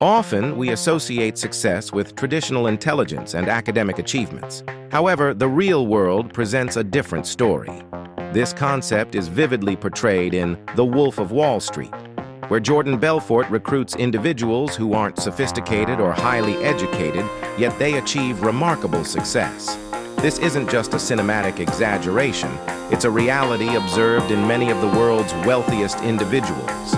Often, we associate success with traditional intelligence and academic achievements. However, the real world presents a different story. This concept is vividly portrayed in The Wolf of Wall Street, where Jordan Belfort recruits individuals who aren't sophisticated or highly educated, yet they achieve remarkable success. This isn't just a cinematic exaggeration, it's a reality observed in many of the world's wealthiest individuals.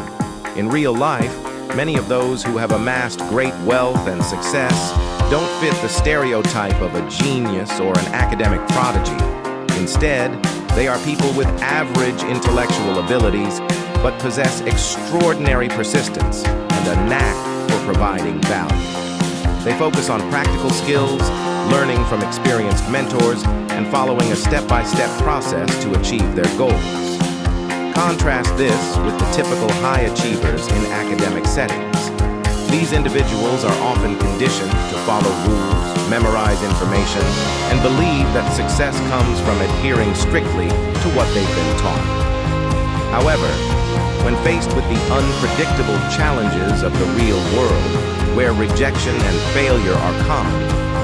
In real life, many of those who have amassed great wealth and success don't fit the stereotype of a genius or an academic prodigy. Instead, they are people with average intellectual abilities, but possess extraordinary persistence and a knack for providing value. They focus on practical skills, learning from experienced mentors, and following a step-by-step process to achieve their goals. Contrast this with the typical high achievers in academic settings. These individuals are often conditioned to follow rules, memorize information, and believe that success comes from adhering strictly to what they've been taught. However, when faced with the unpredictable challenges of the real world, where rejection and failure are common,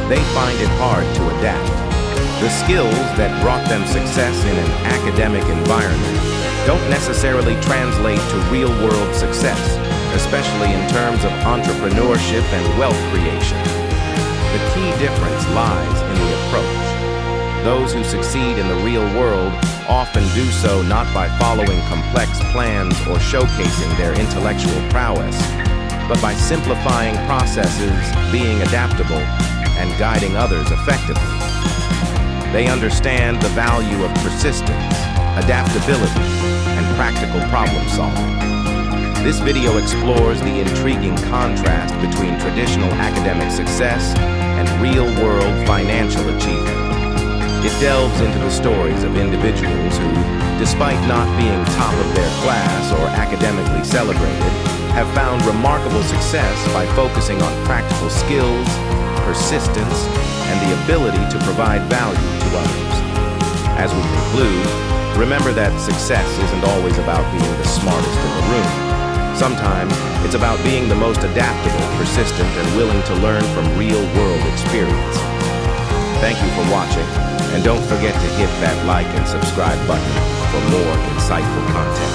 they find it hard to adapt. The skills that brought them success in an academic environment don't necessarily translate to real-world success, especially in terms of entrepreneurship and wealth creation. The key difference lies in the approach. Those who succeed in the real world often do so not by following complex plans or showcasing their intellectual prowess, but by simplifying processes, being adaptable, and guiding others effectively. They understand the value of persistence, adaptability, and practical problem solving. This video explores the intriguing contrast between traditional academic success and real-world financial achievement. It delves into the stories of individuals who, despite not being top of their class or academically celebrated, have found remarkable success by focusing on practical skills, persistence, and the ability to provide value to others. As we conclude, remember that success isn't always about being the smartest in the room. Sometimes it's about being the most adaptable, persistent, and willing to learn from real-world experience. Thank you for watching, and don't forget to hit that like and subscribe button for more insightful content.